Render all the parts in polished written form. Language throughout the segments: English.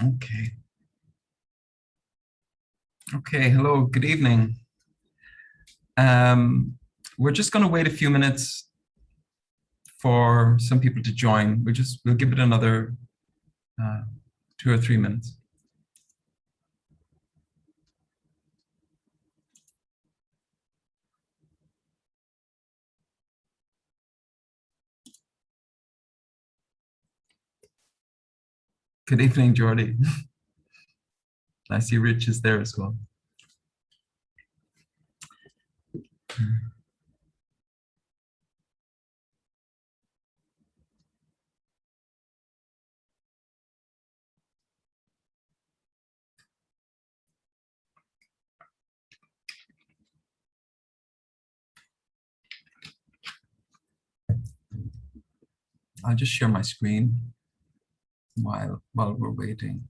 Okay. Okay. Hello. Good evening. Um, we're just going to wait a few minutes for some people to join. We'll give it another 2 or 3 minutes. Good evening, Jordy. I see Rich is there as well. I'll just share my screen while we're waiting.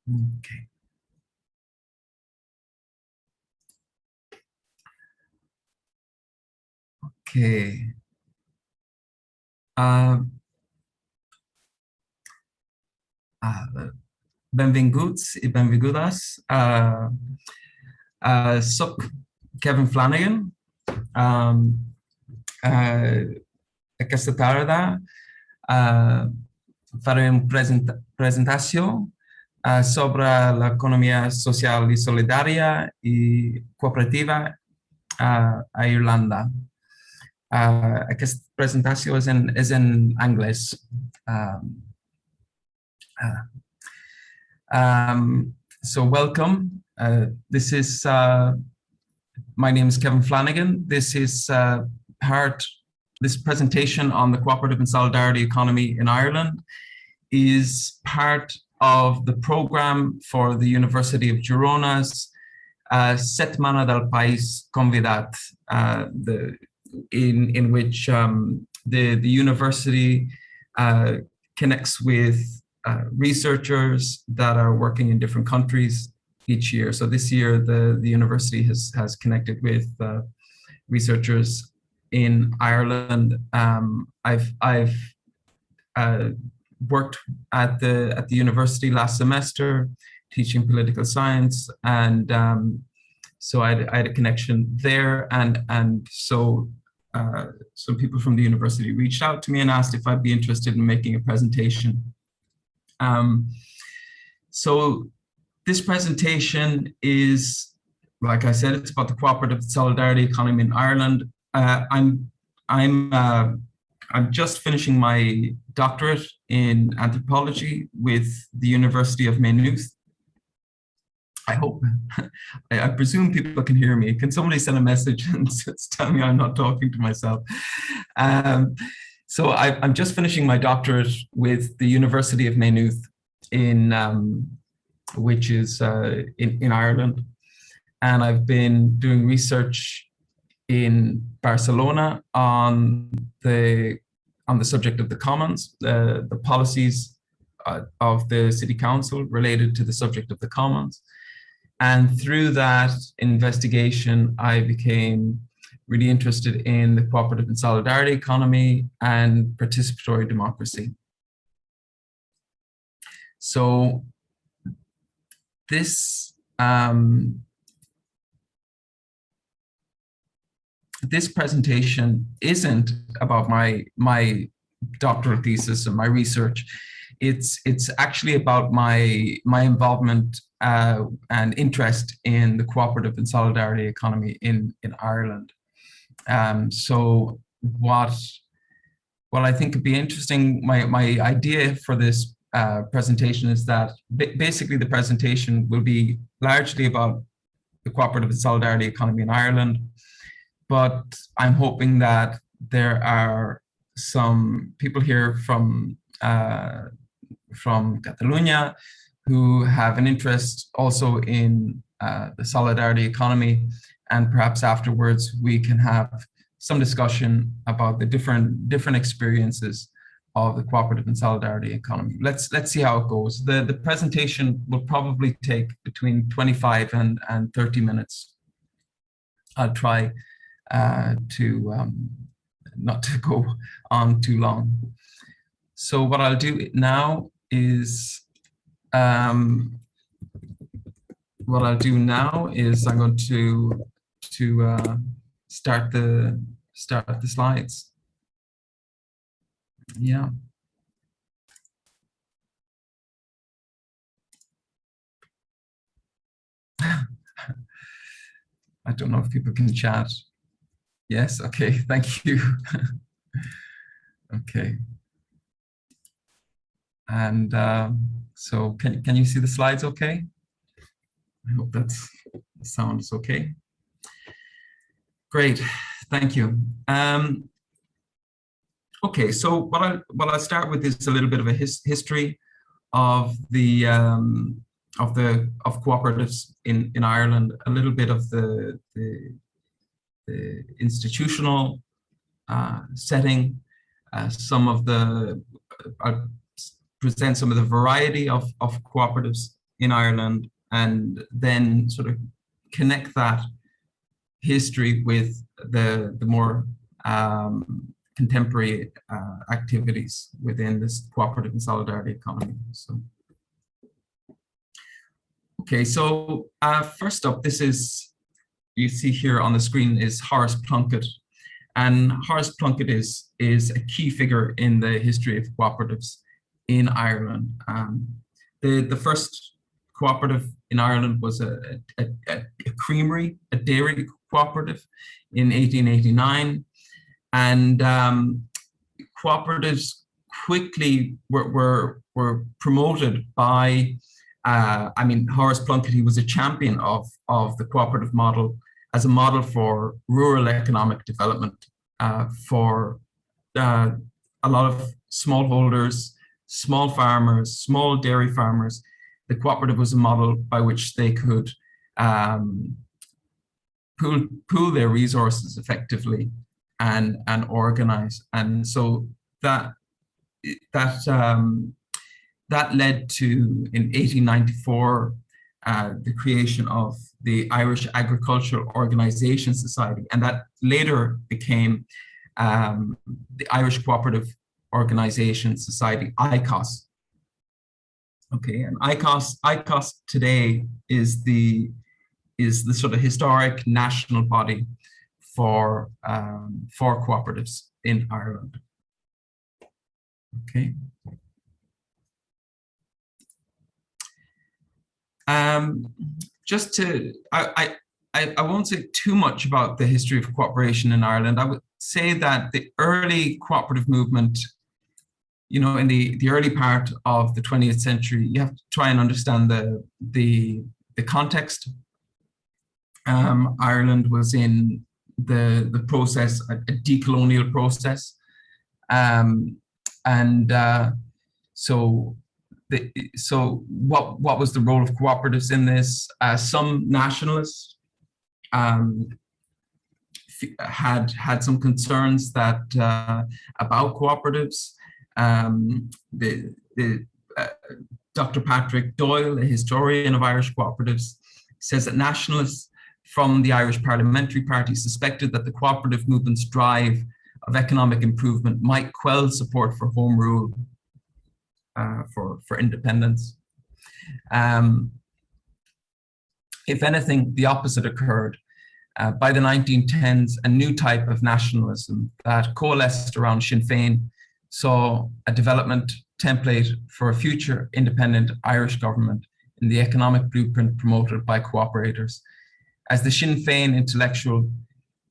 Okay. Okay. Uh, Benvinguts i benvingudes. Soc Kevin Flanagan. Aquesta tarda faré una presentació sobre l'economia social i solidària i cooperativa a Irlanda. Aquesta presentació és en anglès. So welcome. This is my name is Kevin Flanagan. This is this presentation on the cooperative and solidarity economy in Ireland is part of the program for the University of Girona's Setmana del País Convidat, in which the university connects with researchers that are working in different countries each year. So this year, the university has connected with researchers in Ireland. I've worked at the university last semester, teaching political science, and so I had a connection there, and so some people from the university reached out to me and asked if I'd be interested in making a presentation. So this presentation is, like I said, it's about the cooperative solidarity economy in Ireland. I'm just finishing my doctorate in anthropology with the University of Maynooth. I hope, I presume people can hear me. Can somebody send a message and tell me I'm not talking to myself? So I'm just finishing my doctorate with the University of Maynooth which is in Ireland. And I've been doing research in Barcelona on the subject of the commons, the policies of the city council related to the subject of the commons. And through that investigation, I became really interested in the cooperative and solidarity economy and participatory democracy. So this this presentation isn't about my doctoral thesis and my research. It's actually about my involvement and interest in the cooperative and solidarity economy in Ireland. So what I think could be interesting, my idea for this presentation is that basically the presentation will be largely about the cooperative and solidarity economy in Ireland, but I'm hoping that there are some people here from Catalonia who have an interest also in the solidarity economy, and perhaps afterwards we can have some discussion about the different experiences of the cooperative and solidarity economy. Let's see how it goes. The presentation will probably take between 25 and 30 minutes. I'll try to not to go on too long. So what I'll do now is I'm going to start the slides. Yeah. I don't know if people can chat. Yes, okay, thank you. Okay. And so can you see the slides okay? I hope the sound is okay. Great, thank you. Okay, so what I'll start with is a little bit of a history of the cooperatives in Ireland, a little bit of the institutional setting, some of the I'll present some of the variety of cooperatives in Ireland, and then sort of connect that history with the more contemporary activities within this cooperative and solidarity economy. So, okay, so first up, this is, you see here on the screen, is Horace Plunkett. And Horace Plunkett is a key figure in the history of cooperatives in Ireland. The first cooperative in Ireland was a creamery, a dairy cooperative in 1889. And cooperatives quickly were promoted by I mean, Horace Plunkett, he was a champion of the cooperative model as a model for rural economic development for a lot of smallholders, small farmers, small dairy farmers. The cooperative was a model by which they could pool their resources effectively and organize. And so that led to, in 1894, the creation of the Irish Agricultural Organization Society, and that later became the Irish Cooperative Organization Society, ICOS. Okay, and ICOS today is the sort of historic national body for cooperatives in Ireland. Okay. Just to, I won't say too much about the history of cooperation in Ireland. I would say that the early cooperative movement, you know, in the early part of the 20th century, you have to try and understand the context. Ireland was in the process, a decolonial process, so what was the role of cooperatives in this? Some nationalists had some concerns that about cooperatives. Dr. Patrick Doyle, a historian of Irish cooperatives, says that nationalists from the Irish Parliamentary Party suspected that the cooperative movement's drive of economic improvement might quell support for home rule, for independence. If anything, the opposite occurred. By the 1910s, a new type of nationalism that coalesced around Sinn Féin saw a development template for a future independent Irish government in the economic blueprint promoted by cooperators. As the Sinn Féin intellectual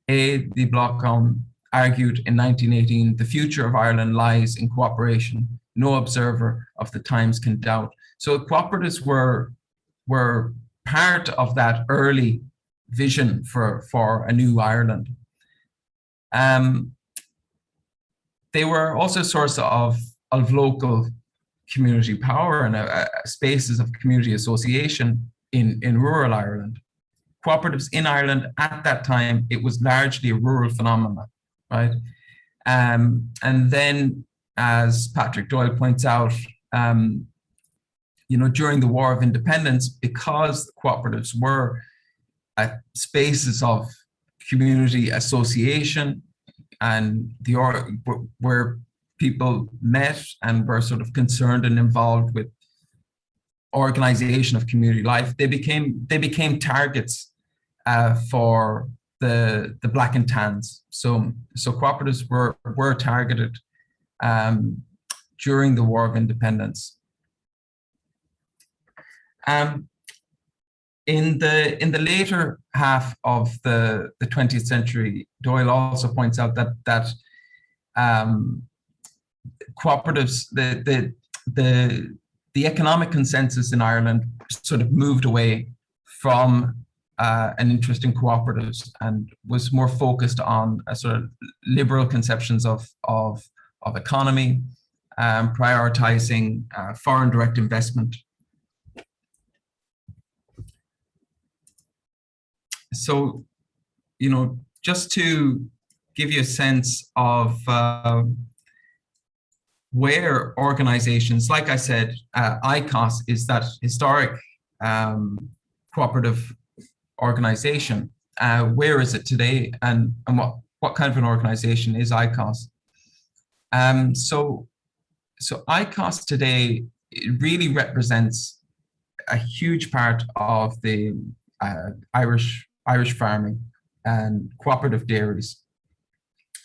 A. D. Blockholm argued in 1918, the future of Ireland lies in cooperation. No observer of the times can doubt. So cooperatives were part of that early vision for a new Ireland. They were also a source of local community power and spaces of community association in rural Ireland. Cooperatives in Ireland at that time, it was largely a rural phenomenon, right? And then, as Patrick Doyle points out, you know, during the War of Independence, because the cooperatives were spaces of community association and where people met and were sort of concerned and involved with organization of community life, they became targets for the black and tans. So cooperatives were targeted during the War of Independence. In the later half of the 20th century, Doyle also points out that cooperatives, the economic consensus in Ireland sort of moved away from an interest in cooperatives and was more focused on a sort of liberal conceptions of economy, prioritizing foreign direct investment. So, you know, just to give you a sense of where organizations, like I said, ICOS is that historic cooperative organization. Where is it today, and what kind of an organization is ICOS? So ICOS today, it really represents a huge part of the Irish farming and cooperative dairies.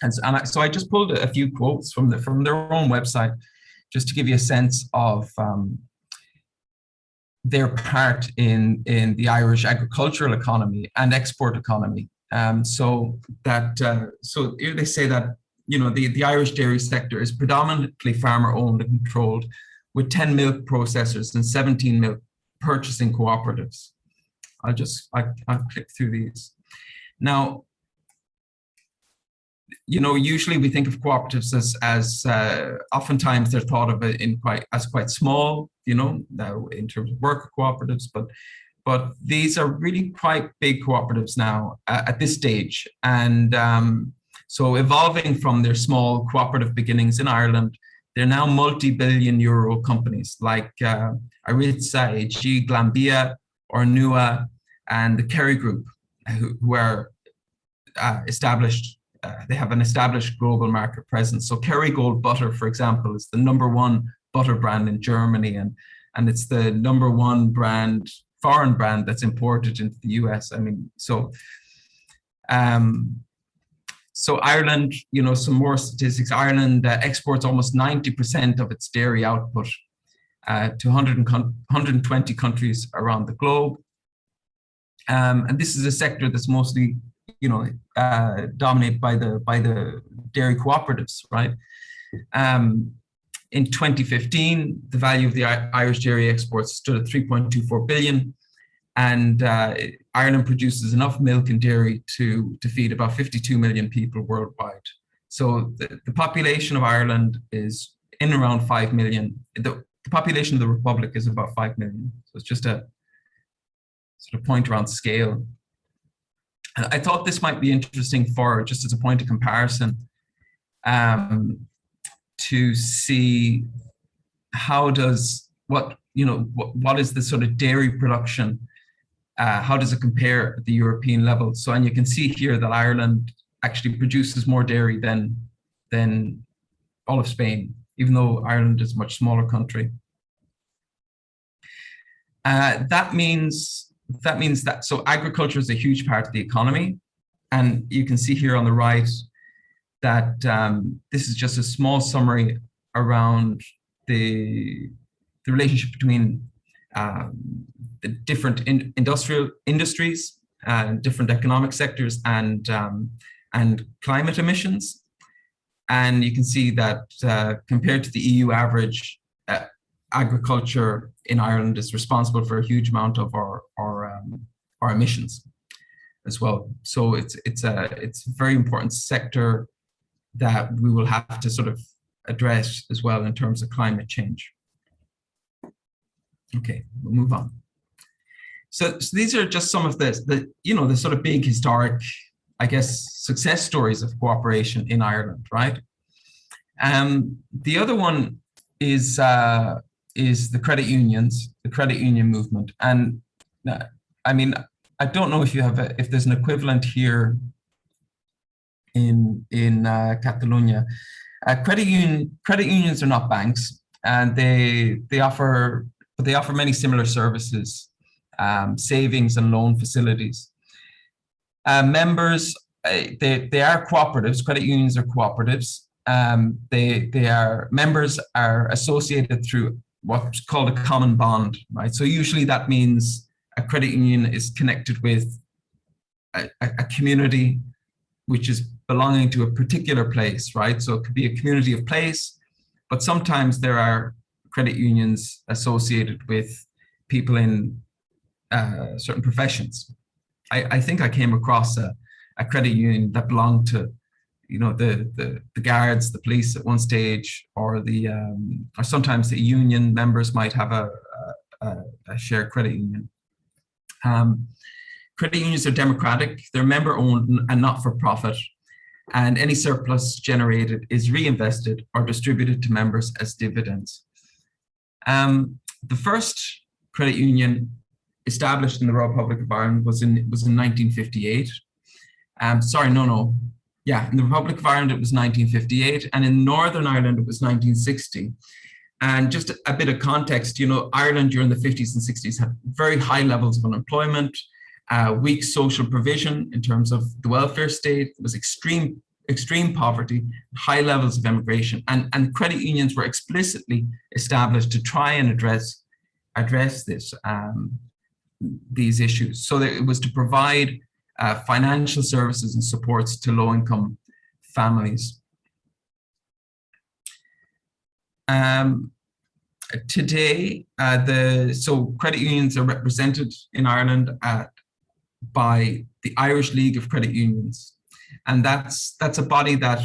And so I just pulled a few quotes from their own website, just to give you a sense of their part in the Irish agricultural economy and export economy. So they say that, you know, the Irish dairy sector is predominantly farmer owned and controlled, with 10 milk processors and 17 milk purchasing cooperatives. I'll click through these. Now, usually we think of cooperatives as oftentimes they're thought of as quite small, in terms of worker cooperatives, but these are really quite big cooperatives now at this stage. And so evolving from their small cooperative beginnings in Ireland, they're now multi-billion euro companies like Aritza, AG, Glanbia, Ornua, and the Kerry Group, who are established. They have an established global market presence. So Kerrygold butter, for example, is the #1 butter brand in Germany, and it's the #1 foreign brand that's imported into the US. I mean, so Ireland, some more statistics. Ireland exports almost 90% of its dairy output to 120 countries around the globe. And this is a sector that's mostly, dominated by the dairy cooperatives, right? In 2015, the value of the Irish dairy exports stood at 3.24 billion, and Ireland produces enough milk and dairy to feed about 52 million people worldwide. So the population of Ireland is in around 5 million. The population of the Republic is about 5 million. So it's just a sort of point around scale. And I thought this might be interesting just as a point of comparison, to see what is the sort of dairy production, how does it compare at the European level? So, and you can see here that Ireland actually produces more dairy than all of Spain, even though Ireland is a much smaller country. That means that so agriculture is a huge part of the economy, and you can see here on the right that this is just a small summary around the relationship between the different industries, different economic sectors, and climate emissions. And you can see that compared to the EU average, agriculture in Ireland is responsible for a huge amount of our emissions as well. So it's a very important sector that we will have to sort of address as well in terms of climate change. Okay, we'll move on. So these are just some of the sort of big historic, I guess, success stories of cooperation in Ireland, right? The other one is the credit unions, the credit union movement. And I mean, I don't know if there's an equivalent here in Catalonia. Credit unions are not banks, and they offer many similar services, savings and loan facilities. Members, they are cooperatives. Credit unions are cooperatives. Members are associated through what's called a common bond, right? So usually that means a credit union is connected with a community which is belonging to a particular place, right? So it could be a community of place, but sometimes there are credit unions associated with people in certain professions. I think I came across a credit union that belonged to, the guards, the police at one stage, or sometimes the union members might have a shared credit union. Credit unions are democratic, they're member-owned and not-for-profit, and any surplus generated is reinvested or distributed to members as dividends. The first credit union established in the Republic of Ireland was in 1958. In the Republic of Ireland it was 1958, and in Northern Ireland it was 1960. And just a bit of context, Ireland during the 50s and 60s had very high levels of unemployment, weak social provision in terms of the welfare state. There was extreme poverty, high levels of immigration, and credit unions were explicitly established to try and address these issues. So that it was to provide financial services and supports to low-income families. Today, so credit unions are represented in Ireland by the Irish League of Credit Unions, and that's a body that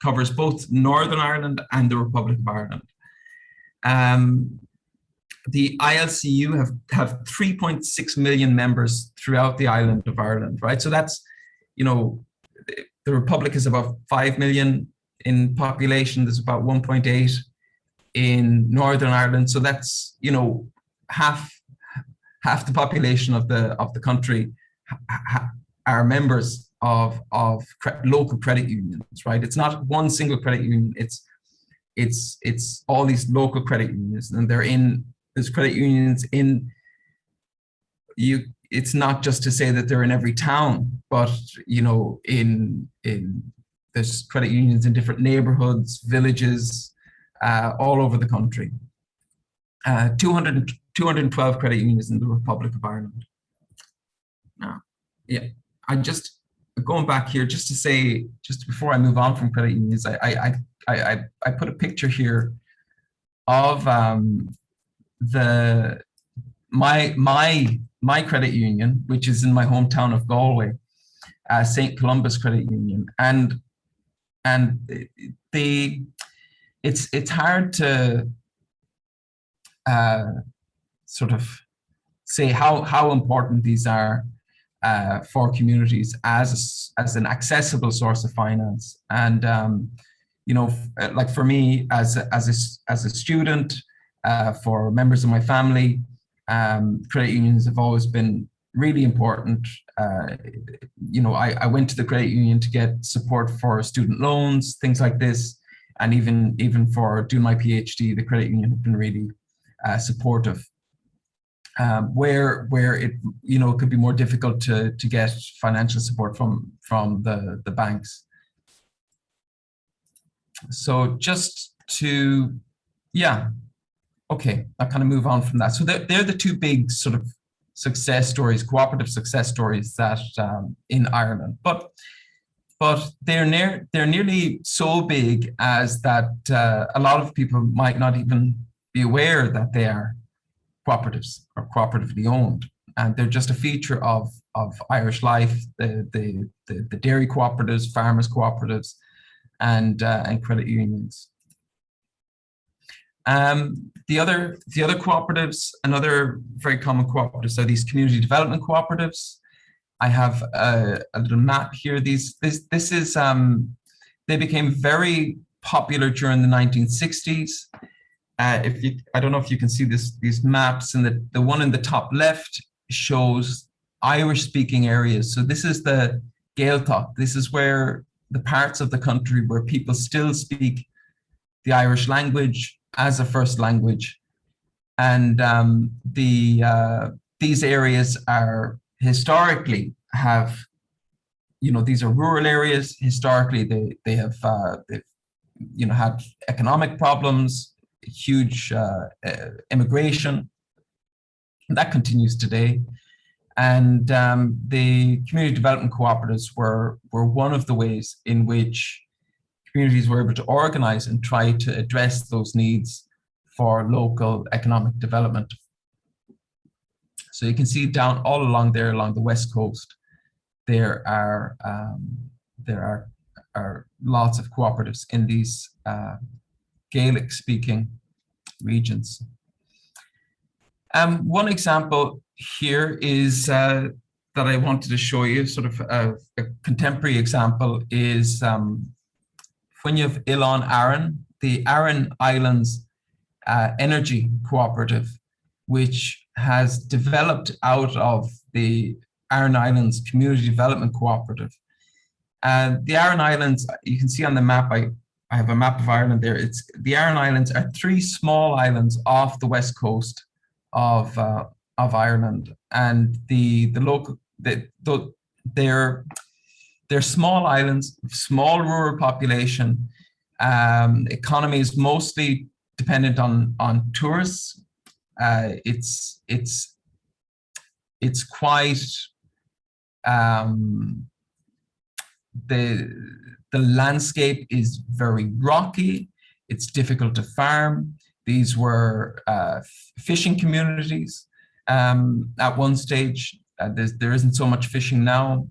covers both Northern Ireland and the Republic of Ireland. The ILCU have 3.6 million members throughout the island of Ireland, right? So that's, the Republic is about 5 million in population. There's about 1.8 in Northern Ireland. So that's, half the population of the country are members of local credit unions, right? It's not one single credit union. It's all these local credit unions, and there's credit unions in you. It's not just to say that they're in every town, but there's credit unions in different neighborhoods, villages, all over the country. 212 credit unions in the Republic of Ireland. Now, yeah, I'm just going back here just to say, just before I move on from credit unions, I put a picture here of my credit union, which is in my hometown of Galway, St. Columba's Credit Union, and it's hard to sort of say how important these are for communities as an accessible source of finance. And like for me as a student, for members of my family, credit unions have always been really important. I went to the credit union to get support for student loans, things like this, and even for doing my PhD, the credit union have been really supportive. Where it could be more difficult to get financial support from the banks. So just to, okay, I'll kind of move on from that. So they're the two big sort of success stories, cooperative success stories that in Ireland, but they're nearly so big as that a lot of people might not even be aware that they are cooperatives or cooperatively owned, and they're just a feature of Irish life. The dairy cooperatives, farmers cooperatives, and credit unions. The other cooperatives, another very common cooperatives, are these community development cooperatives. I have a little map here. This is they became very popular during the 1960s. I don't know if you can see these maps, and the one in the top left shows Irish-speaking areas. So this is the Gaeltacht. This is where the parts of the country where people still speak the Irish language as a first language, and these areas are historically have, these are rural areas. Historically, they have had economic problems, huge immigration. That continues today, and the community development cooperatives were one of the ways in which communities were able to organize and try to address those needs for local economic development. So you can see down all along there, along the west coast, there are lots of cooperatives in these Gaelic-speaking regions. One example here is that I wanted to show you, sort of a contemporary example, is when you have Ilan Aran, the Aran Islands Energy Cooperative, which has developed out of the Aran Islands Community Development Cooperative. The Aran Islands, you can see on the map, I have a map of Ireland there. The Aran Islands are 3 small islands off the west coast of Ireland, and they're small islands, small rural population. Economy is mostly dependent on tourists. It's quite the landscape is very rocky. It's difficult to farm. These were fishing communities at one stage. There isn't so much fishing now.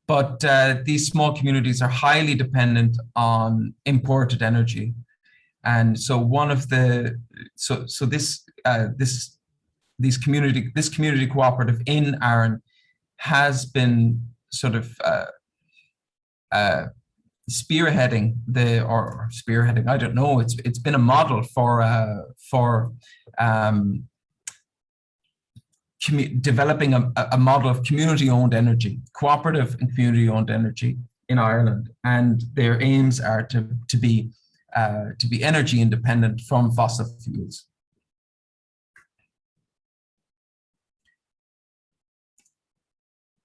But these small communities are highly dependent on imported energy. And so one of the, so this community cooperative in Ireland has been sort of spearheading I don't know, it's been a model for developing a model of community-owned energy, cooperative and community-owned energy in Ireland, and their aims are to be energy independent from fossil fuels.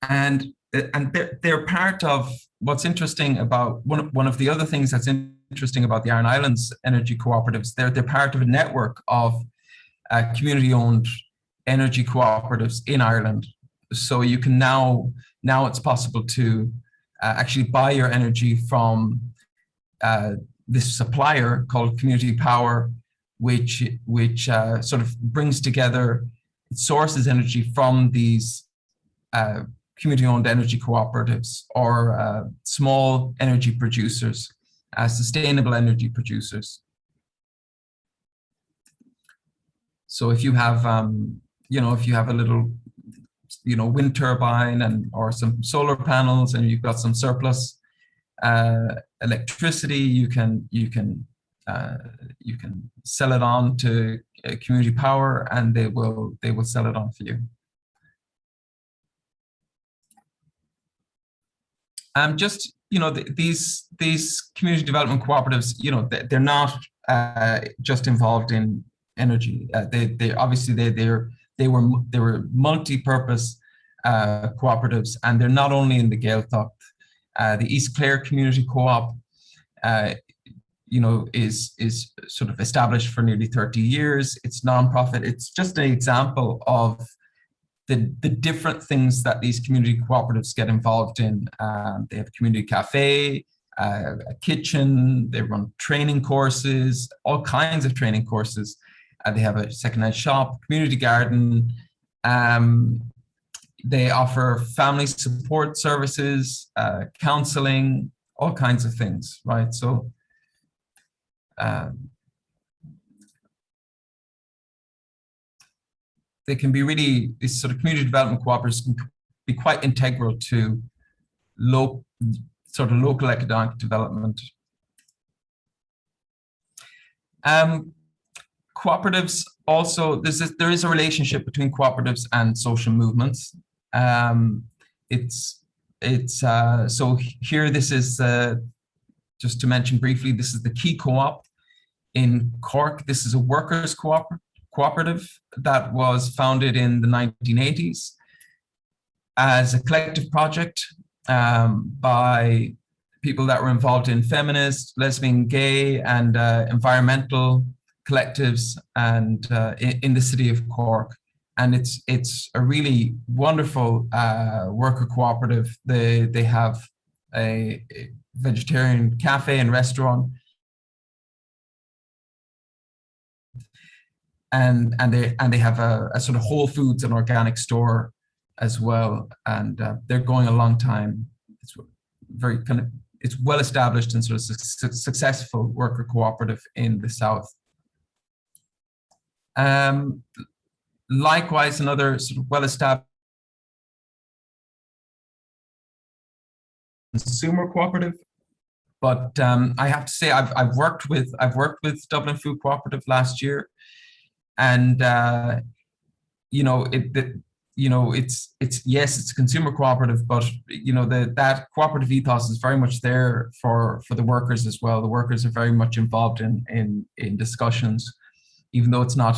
And they're part of what's interesting about one of the other things that's interesting about the Aran Islands energy cooperatives. They're part of a network of community-owned energy cooperatives in Ireland. So you can now it's possible to actually buy your energy from this supplier called Community Power, which sort of brings together, it sources energy from these community-owned energy cooperatives or small energy producers, sustainable energy producers. So if you have, if you have a little, wind turbine or some solar panels, and you've got some surplus electricity, you can sell it on to Community Power, and they will sell it on for you. Just these community development cooperatives, they're not just involved in energy. They obviously they were multi-purpose cooperatives, and they're not only in the Gaeltacht. The East Clare Community Co-op, is sort of established for nearly 30 years. It's non-profit. It's just an example of the different things that these community cooperatives get involved in. They have a community cafe, a kitchen, they run training courses, all kinds of training courses. They have a second-hand shop, community garden. They offer family support services, counseling, all kinds of things, right? So they can be really, these sort of community development cooperatives can be quite integral to local economic development. Cooperatives also, there is a relationship between cooperatives and social movements. So here, this is, just to mention briefly, this is the Key Co-op in Cork. This is a workers' cooperative that was founded in the 1980s as a collective project by people that were involved in feminist, lesbian, gay, and environmental collectives, and in the city of Cork. And it's a really wonderful worker cooperative. They have a vegetarian cafe and restaurant, and they have a sort of Whole Foods and organic store as well. And they're going a long time. It's very it's well established and sort of successful worker cooperative in the south. Likewise, another sort of well-established consumer cooperative, but I have to say I've worked with Dublin Food Cooperative last year, and it's a consumer cooperative, but that cooperative ethos is very much there for the workers as well. The workers are very much involved in discussions, even though it's not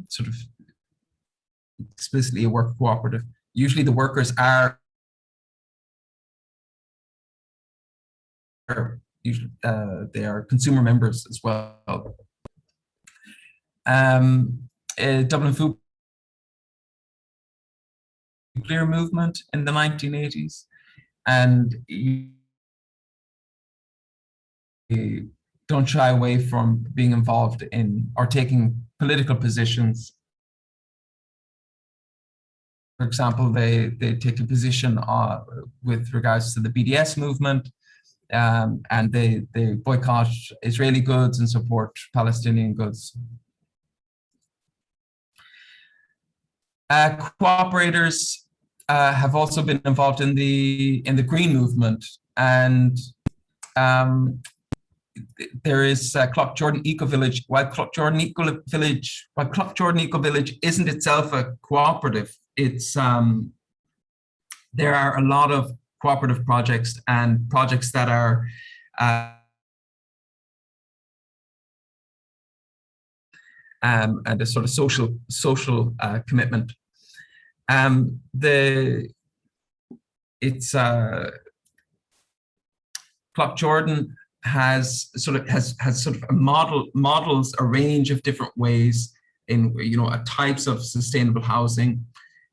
sort of explicitly a worker cooperative. Usually the workers are they are consumer members as well. Dublin Food Nuclear movement in the 1980s, and don't shy away from being involved in or taking political positions. For example, they take a position with regards to the BDS movement, and they boycott Israeli goods and support Palestinian goods. Cooperators have also been involved in the green movement, and there is Clough Jordan Eco Village. While Clough Jordan Eco Village isn't itself a cooperative, it's there are a lot of cooperative projects and projects that are and a sort of social commitment. Clough Jordan has sort of models a range of different ways in types of sustainable housing,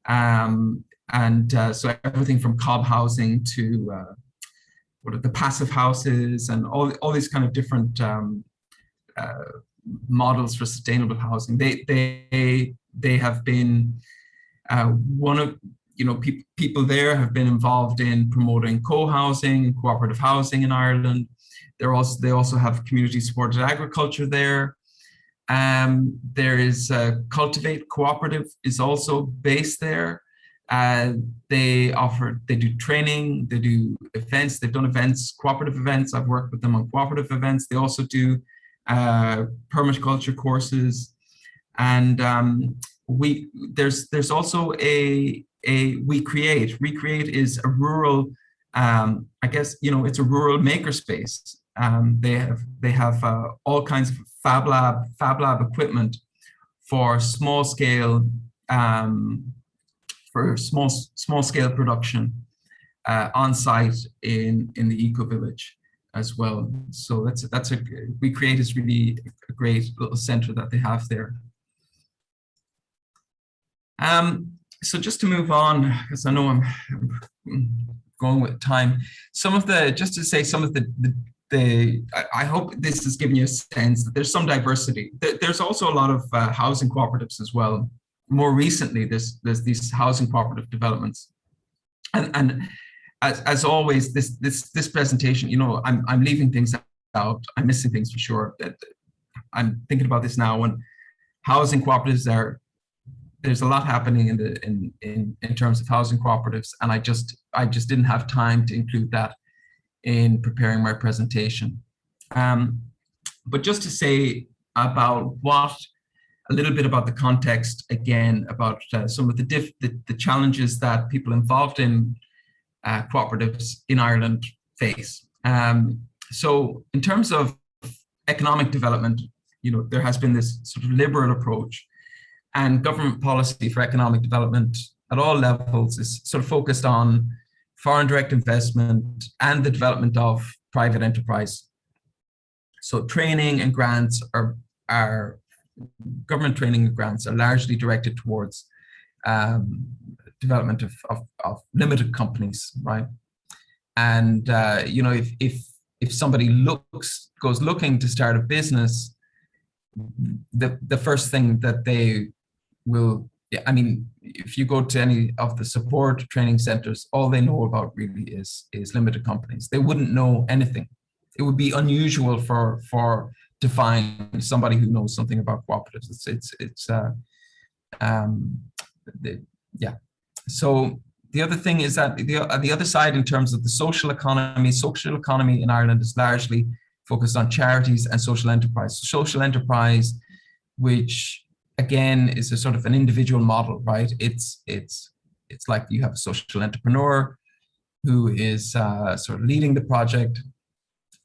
so everything from cob housing to what are the passive houses and all these kind of different models for sustainable housing. They have been one of people there have been involved in promoting co-housing and cooperative housing in Ireland. They also have community supported agriculture there. There is Cultivate Cooperative is also based there. They do training, they do events, they've done events, cooperative events. I've worked with them on cooperative events. They also do permaculture courses, and there's also a Recreate. Recreate is a rural, I guess it's a rural makerspace. They have all kinds of fab lab equipment for small scale production on site in the Eco Village as well. So Recreate is really a great little center that they have there. So just to move on, because I know I'm going with time, I hope this has given you a sense that there's some diversity. There's also a lot of housing cooperatives as well. More recently, there's these housing cooperative developments, and as always, this presentation, I'm leaving things out. I'm missing things for sure. I'm thinking about this now. When housing cooperatives there's a lot happening in terms of housing cooperatives, and I just didn't have time to include that in preparing my presentation. But just to say about a little bit about the context again, about some of the challenges that people involved in cooperatives in Ireland face. So in terms of economic development, there has been this sort of liberal approach, and government policy for economic development at all levels is sort of focused on foreign direct investment and the development of private enterprise. So training and grants are government training and grants are largely directed towards development of limited companies, right? And if somebody goes looking to start a business, the first thing that they will, if you go to any of the support training centers, all they know about really is limited companies. They wouldn't know anything. It would be unusual to find somebody who knows something about cooperatives. Yeah. So the other thing is that the other side, in terms of the social economy in Ireland is largely focused on charities and social enterprise. Social enterprise, which again is a sort of an individual model, right? It's like you have a social entrepreneur who is sort of leading the project,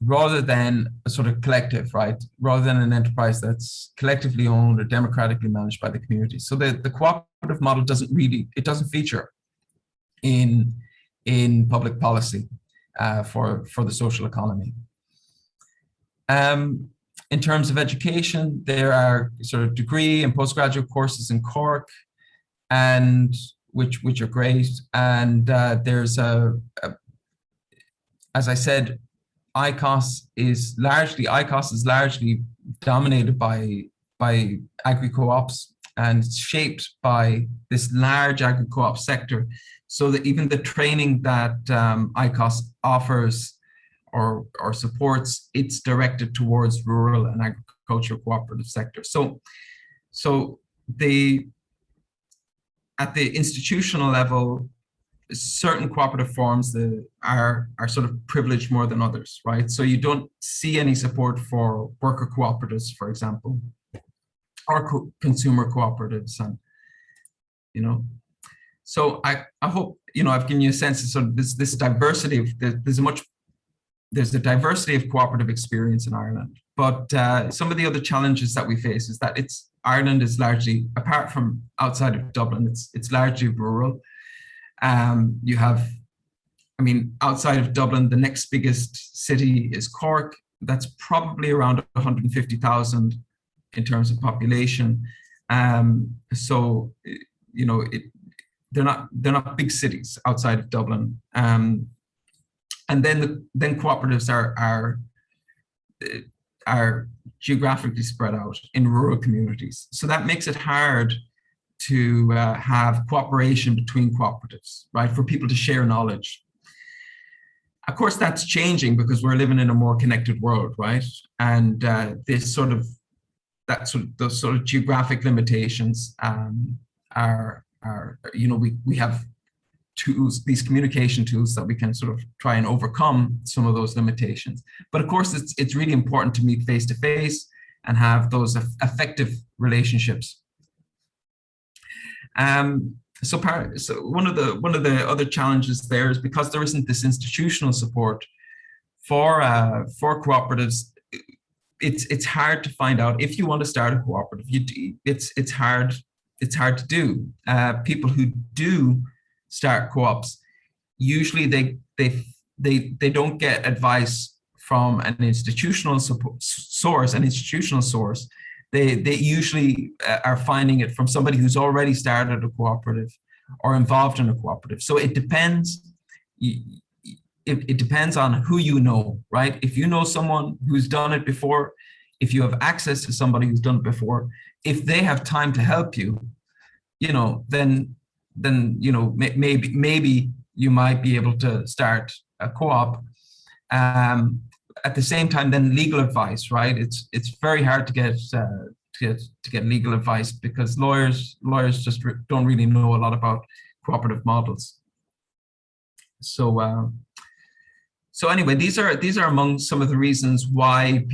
rather than a sort of collective, right? Rather than an enterprise that's collectively owned or democratically managed by the community. So the cooperative model doesn't feature in public policy for the social economy. In terms of education, there are sort of degree and postgraduate courses in Cork, and which are great. And there's as I said, ICOS is largely dominated by agri-co-ops, and it's shaped by this large agri-co-op sector, so that even the training that ICOS offers or supports, it's directed towards rural and agricultural cooperative sector. So at the institutional level, certain cooperative forms that are sort of privileged more than others, right? So you don't see any support for worker cooperatives, for example, or consumer cooperatives, and so I hope I've given you a sense of sort of this diversity of there's a diversity of cooperative experience in Ireland, but some of the other challenges that we face is that Ireland is largely, apart from outside of Dublin, it's largely rural. You have, outside of Dublin, the next biggest city is Cork. That's probably around 150,000 in terms of population. So, they're not big cities outside of Dublin. And then cooperatives are geographically spread out in rural communities. So that makes it hard to have cooperation between cooperatives, right? For people to share knowledge. Of course, that's changing because we're living in a more connected world, right? And those sort of geographic limitations we have tools, these communication tools that we can sort of try and overcome some of those limitations. But of course, it's really important to meet face to face and have those effective relationships. So one of the other challenges there is because there isn't this institutional support for cooperatives. It's hard to find out if you want to start a cooperative. It's hard to do. People who do start co-ops, usually they don't get advice from an institutional source. They usually are finding it from somebody who's already started a cooperative or involved in a cooperative. So it depends. It depends on who you know, right? If you know someone who's done it before, if you have access to somebody who's done it before, if they have time to help you, then maybe you might be able to start a co-op. At the same time, then legal advice, right? It's very hard to get legal advice because lawyers just don't really know a lot about cooperative models. So anyway, these are among some of the reasons why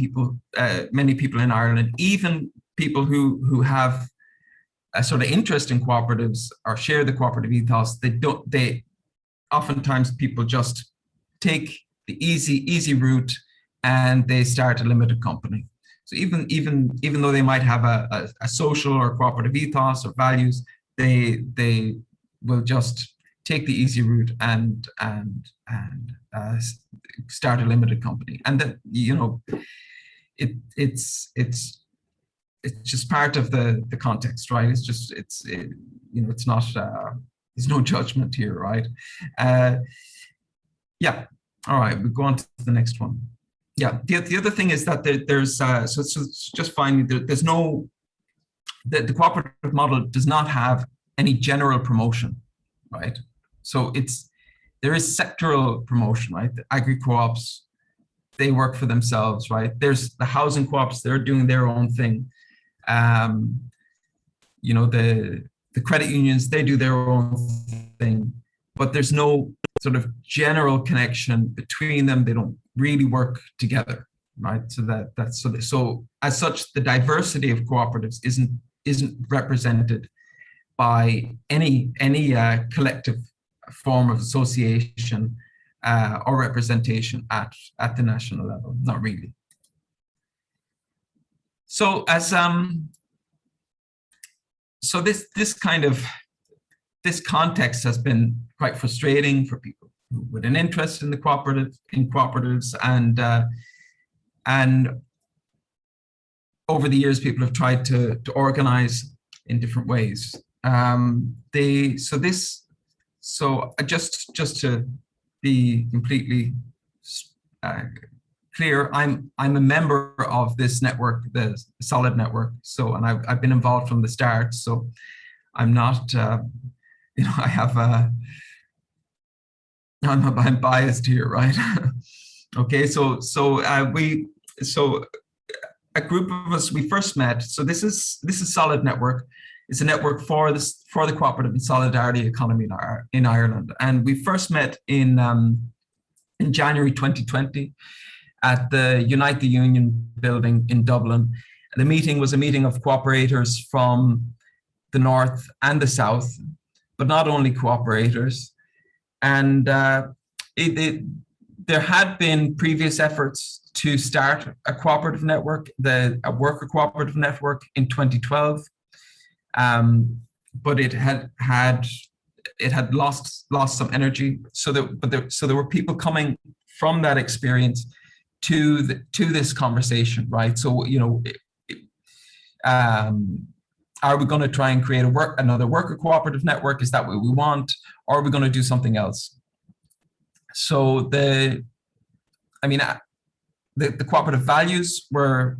many people in Ireland, even people who have a sort of interest in cooperatives or share the cooperative ethos, they oftentimes people just take the easy route and they start a limited company. So even though they might have a social or cooperative ethos or values, they will just take the easy route and start a limited company. And that it's just part of the context, right? It's not there's no judgment here, right? Yeah. All right, we go on to the next one. Yeah, the other thing is that there's so just finally there's no the cooperative model does not have any general promotion, right? So there is sectoral promotion, right? The agri-co-ops, they work for themselves, right? There's the housing co-ops, they're doing their own thing. The credit unions, they do their own thing, but there's no sort of general connection between them. They don't really work together, right? So as such, the diversity of cooperatives isn't represented by any collective form of association or representation at the national level, not really. So this context has been quite frustrating for people with an interest in cooperatives, and over the years people have tried to organize in different ways. So just to be completely clear, I'm a member of this network, the Solid network. So, and I've been involved from the start. So I'm not, I have I'm biased here, right? Okay, so a group of us, we first met. So this is Solid Network. It's a network for the cooperative and solidarity economy in Ireland, and we first met in January 2020 at the Unite the Union building in Dublin. The meeting was a meeting of cooperators from the north and the south, but not only cooperators. And there had been previous efforts to start a cooperative network, a worker cooperative network in 2012, but it had lost some energy. So there were people coming from that experience to this conversation, right? So are we going to try and create another worker cooperative network? Is that what we want, or are we going to do something else? So the cooperative values were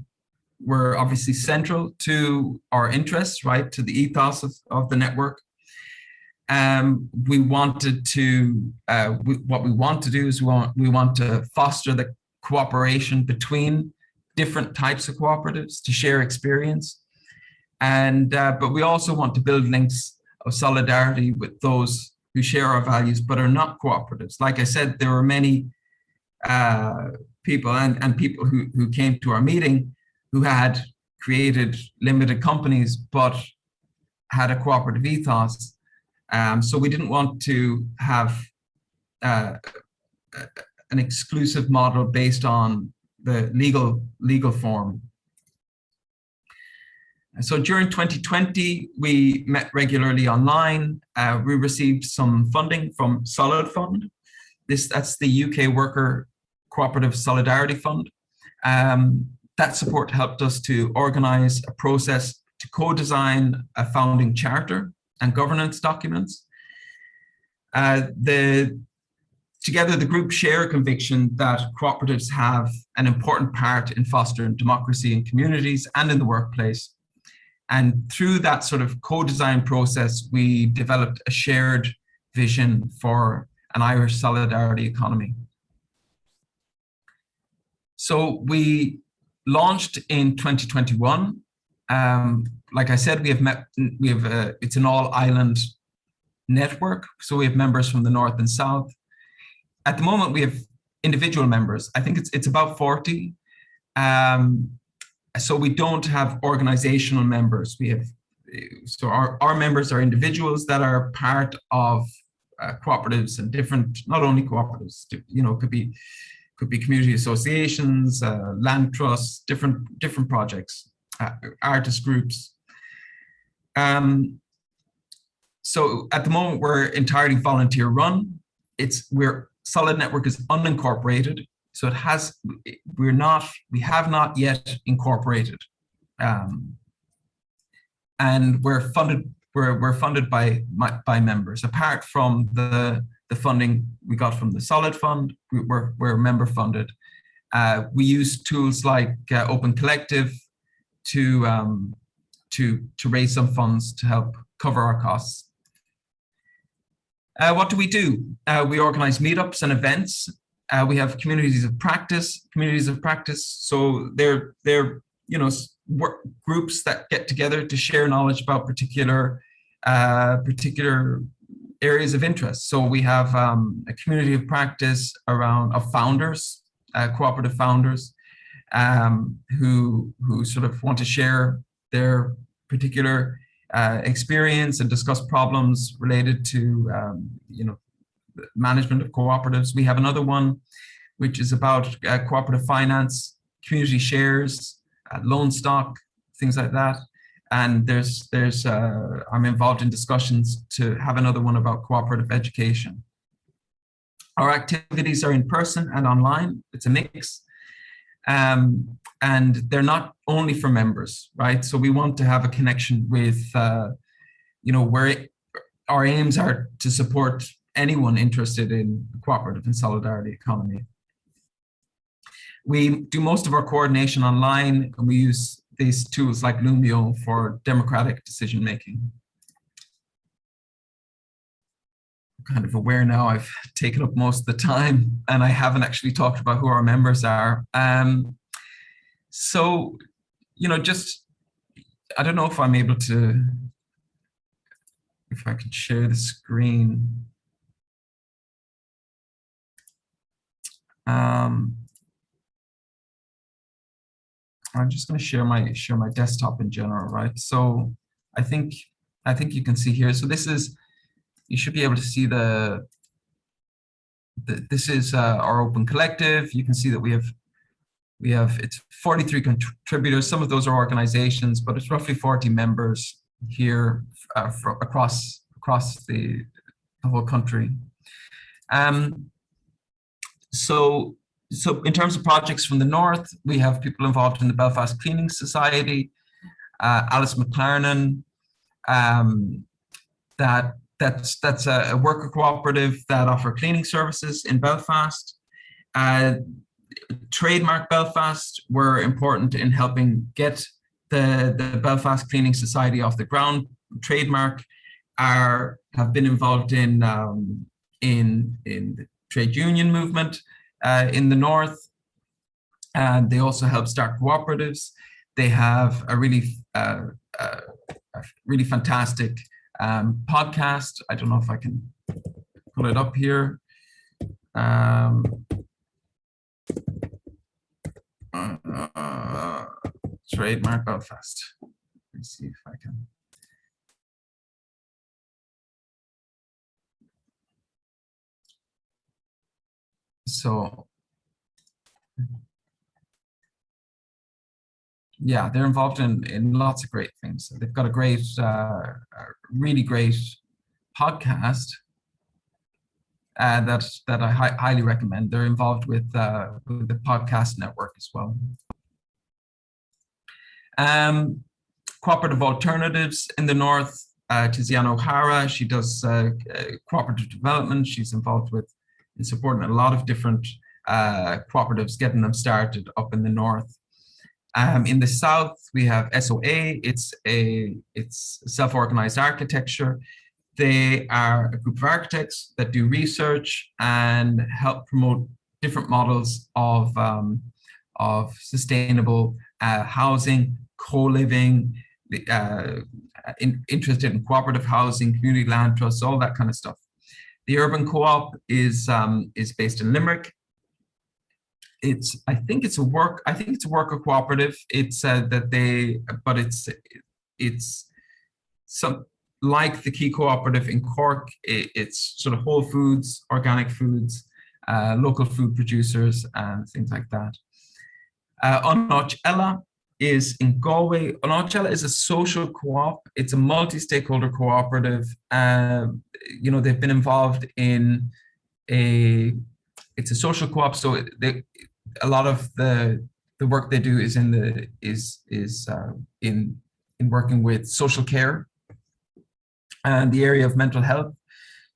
obviously central to our interests, right? To the ethos of the network. We wanted to, what we want to do is we want to foster the cooperation between different types of cooperatives to share experience. And but we also want to build links of solidarity with those who share our values but are not cooperatives. Like I said, there were many people and people who came to our meeting who had created limited companies but had a cooperative ethos. So we didn't want to have an exclusive model based on the legal form. So during 2020, we met regularly online. We received some funding from Solid Fund. That's the UK Worker Cooperative Solidarity Fund. That support helped us to organize a process to co-design a founding charter and governance documents. Together, the group share a conviction that cooperatives have an important part in fostering democracy in communities and in the workplace. And through that sort of co-design process, we developed a shared vision for an Irish solidarity economy. So we launched in 2021. Like I said, it's an all-island network. So we have members from the north and south. At the moment, we have individual members. I think it's about 40. So we don't have organizational members. So our members are individuals that are part of cooperatives and different, not only cooperatives, could be community associations, land trusts, different projects, artist groups. So at the moment, we're entirely volunteer run. Solid Network is unincorporated. So we have not yet incorporated, and we're funded by members. Apart from the funding we got from the Solid Fund, we're member funded. We use tools like Open Collective to raise some funds to help cover our costs. What do? We organize meetups and events. We have communities of practice. So they're groups that get together to share knowledge about particular areas of interest. So we have a community of practice of founders, cooperative founders, who sort of want to share their particular experience and discuss problems related to management of cooperatives. We have another one which is about cooperative finance, community shares, loan stock, things like that. And I'm involved in discussions to have another one about cooperative education. Our activities are in person and online. It's a mix. And they're not only for members, right? So we want to have a connection with, where our aims are to support anyone interested in the cooperative and solidarity economy. We do most of our coordination online, and we use these tools like Lumio for democratic decision making. I'm kind of aware now I've taken up most of the time, and I haven't actually talked about who our members are. So, just, I don't know if I'm able to, if I can share the screen. I'm just going to share my desktop in general, right? So I think you can see here. So this is, you should be able to see this is our open collective. You can see that we have it's 43 contributors. Some of those are organizations, but it's roughly 40 members here across the whole country. So in terms of projects from the north, we have people involved in the Belfast Cleaning Society, Alice McLarnon, that's a worker cooperative that offer cleaning services in Belfast. Trademark Belfast were important in helping get the Belfast Cleaning Society off the ground. Trademark have been involved in the trade union movement in the north, and they also help start cooperatives. They have a really fantastic podcast. I don't know if I can pull it up here. Trademark Belfast. Let me see if I can. So, yeah, they're involved in lots of great things. They've got a great, really great podcast that I highly recommend. They're involved with the podcast network as well. Cooperative alternatives in the north. Tiziana O'Hara, she does cooperative development. She's involved in supporting a lot of different cooperatives, getting them started up in the north. In the south, we have SOA. It's self-organized architecture. They are a group of architects that do research and help promote different models of sustainable housing, co-living, interested in cooperative housing, community land trusts, all that kind of stuff. The Urban Co-op is based in Limerick. I think it's a worker cooperative. It's some like the Key Cooperative in Cork. It's sort of whole foods, organic foods, local food producers, and things like that. Unáid is in Galway. Unáid is a social co-op. It's a multi-stakeholder cooperative. They've been involved in it's a social co-op, so a lot of the work they do is in working with social care and the area of mental health.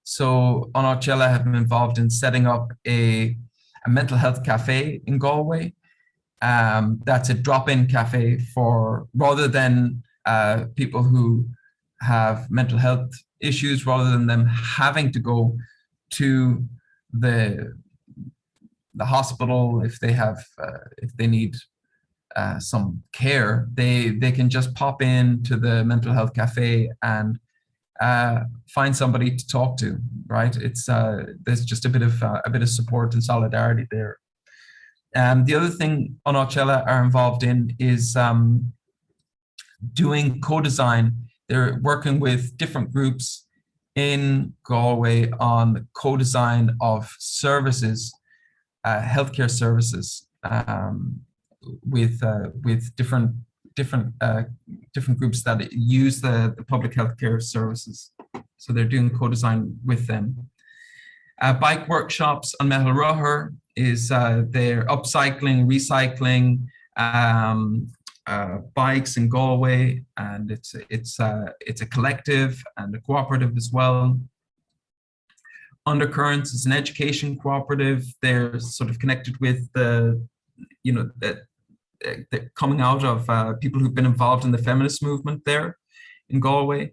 So Unáid have been involved in setting up a mental health cafe in Galway. That's a drop-in cafe for, rather than people who have mental health issues, rather than them having to go to the hospital if they need some care, they can just pop in to the mental health cafe and find somebody to talk to, right? It's there's just a bit of support and solidarity there. The other thing Unáid are involved in is doing co-design. They're working with different groups in Galway on co-design of services, healthcare services, with different groups that use the public healthcare services. So they're doing co-design with them. Bike workshops on Metal Ruther is they're upcycling, recycling bikes in Galway, and it's a collective and a cooperative as well. Undercurrents is an education cooperative. They're sort of connected with the that coming out of people who've been involved in the feminist movement there in Galway.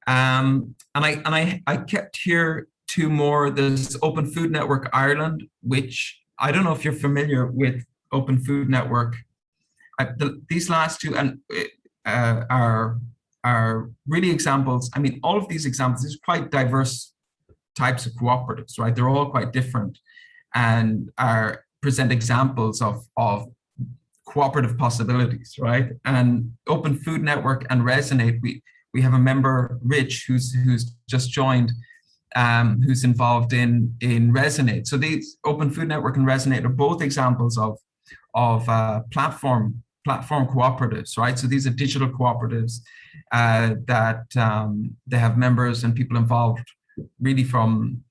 I kept here two more. There's Open Food Network Ireland, which I don't know if you're familiar with Open Food Network. These last two are really examples. I mean, all of these examples, there's quite diverse types of cooperatives, right? They're all quite different and present examples of cooperative possibilities, right? And Open Food Network and Resonate, we have a member, Rich, who's just joined, who's involved in Resonate. So these Open Food Network and Resonate are both examples of platform cooperatives, right? So these are digital cooperatives that they have members and people involved really from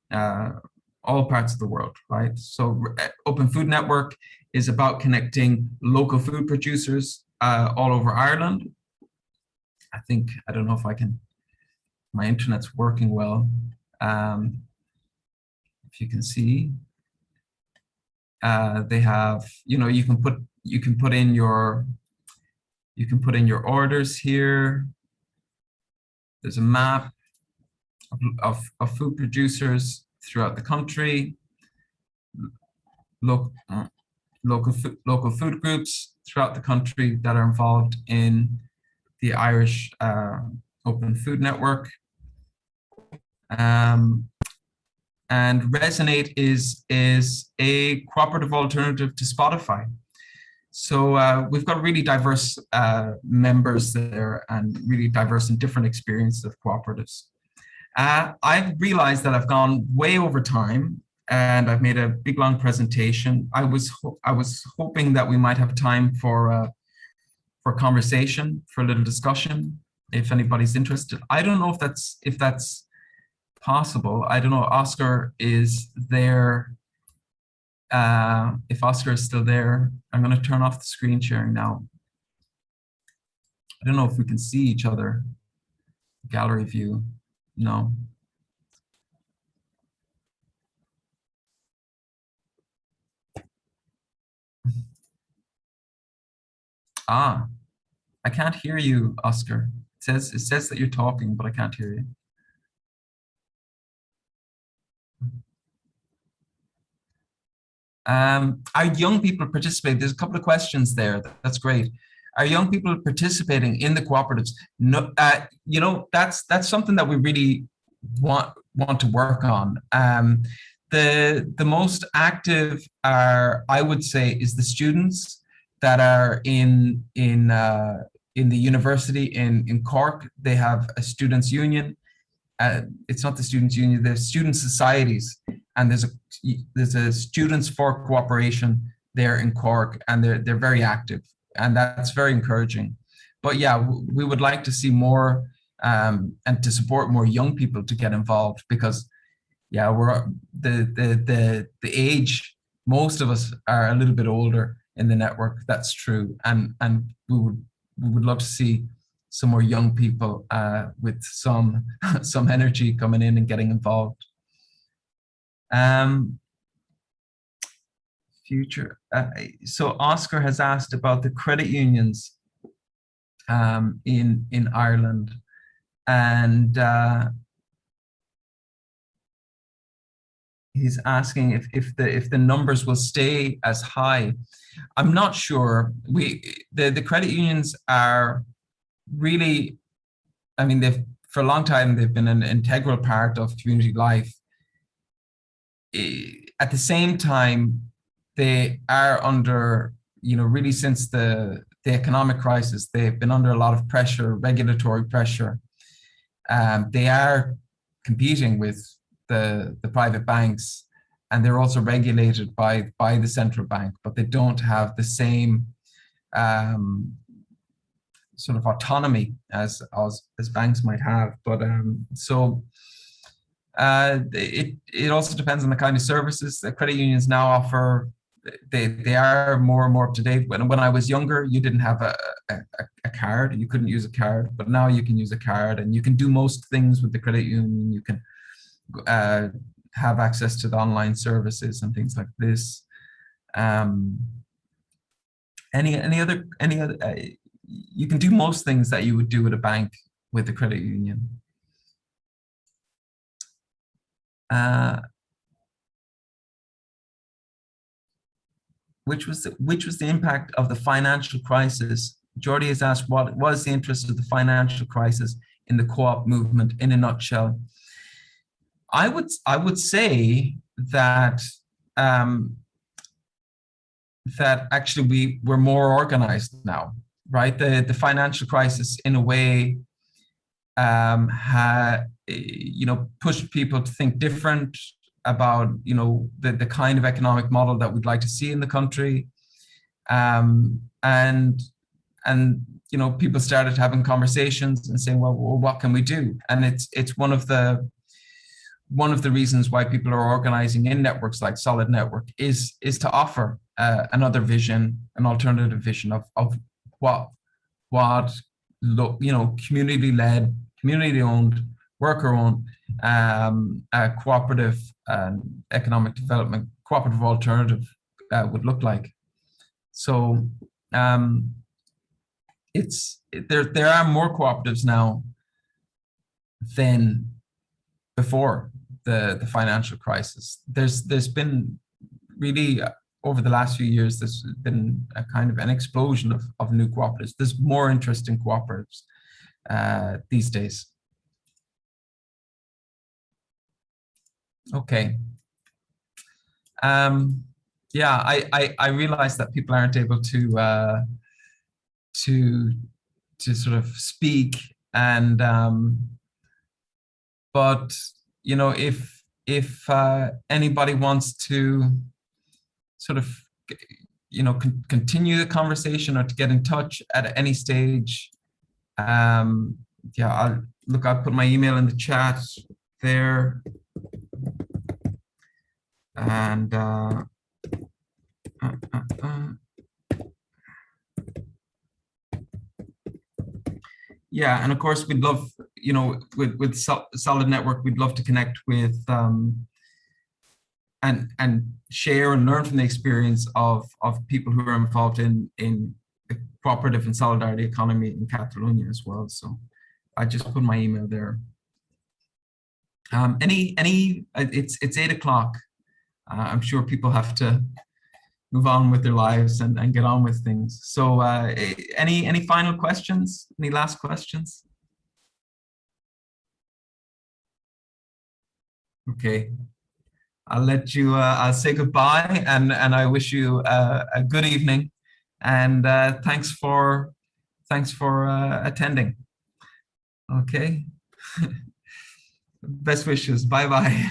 all parts of the world, right? So Open Food Network is about connecting local food producers all over Ireland. I don't know if my internet's working well. If you can see, they have, you can put in your orders here. There's a map of food producers throughout the country, local food groups throughout the country that are involved in the Irish Open Food Network. And Resonate is a cooperative alternative to Spotify. So we've got really diverse members there and really diverse and different experiences of cooperatives. I've realized that I've gone way over time and I've made a big long presentation. I was hoping that we might have time for conversation, for a little discussion, if anybody's interested. I don't know if that's possible. I don't know. Oscar is there. If Oscar is still there, I'm going to turn off the screen sharing now. I don't know if we can see each other. Gallery view. No. Ah, I can't hear you, Oscar. It says that you're talking, but I can't hear you. Are young people participating? There's a couple of questions there. That's great. Are young people participating in the cooperatives? No, that's something that we really want to work on. The most active I would say, is the students that are in the university in Cork. They have a students' union. It's not the students' union. There's student societies, and there's a Students for Cooperation there in Cork, and they're very active, and that's very encouraging. But yeah, we would like to see more and to support more young people to get involved, because yeah, we're the age, most of us are a little bit older in the network. That's true, and we would love to see some more young people with some energy coming in and getting involved. Future. So Oscar has asked about the credit unions in Ireland, and he's asking if the numbers will stay as high. I'm not sure. The credit unions are really, I mean, for a long time they've been an integral part of community life. At the same time, they are under, really since the economic crisis, they've been under a lot of pressure, regulatory pressure. They are competing with the private banks, and they're also regulated by the central bank, but they don't have the same sort of autonomy as banks might have. But it also depends on the kind of services that credit unions now offer. They are more and more up to date. When I was younger, you didn't have a card. You couldn't use a card, but now you can use a card, and you can do most things with the credit union. You can have access to the online services and things like this. Any other? You can do most things that you would do with a bank with a credit union. Which was the impact of the financial crisis? Jordi has asked, what was the interest of the financial crisis in the co-op movement in a nutshell? I would say that that actually we're more organized now, right? The financial crisis, in a way, had pushed people to think different about the kind of economic model that we'd like to see in the country, and people started having conversations and saying, well, what can we do? And it's one of the reasons why people are organizing in networks like Solid Network is to offer another vision, an alternative vision of what community-led, community-owned, worker-owned, cooperative economic development, cooperative alternative would look like. So there are more cooperatives now than before the financial crisis. There's been really, over the last few years, there's been a kind of an explosion of new cooperatives. There's more interest in cooperatives these days. Okay. Yeah, I realize that people aren't able to sort of speak, and but if anybody wants to sort of continue the conversation or to get in touch at any stage, yeah, I'll put my email in the chat there, and yeah, and of course we'd love, with Solid Network, we'd love to connect with and share and learn from the experience of people who are involved in the cooperative and solidarity economy in Catalonia as well. So I just put my email there. It's 8 o'clock. I'm sure people have to move on with their lives and get on with things. So any final questions? Any last questions? Okay. I'll let you, I'll say goodbye, and I wish you a good evening, and thanks for attending. Okay. Best wishes. Bye-bye.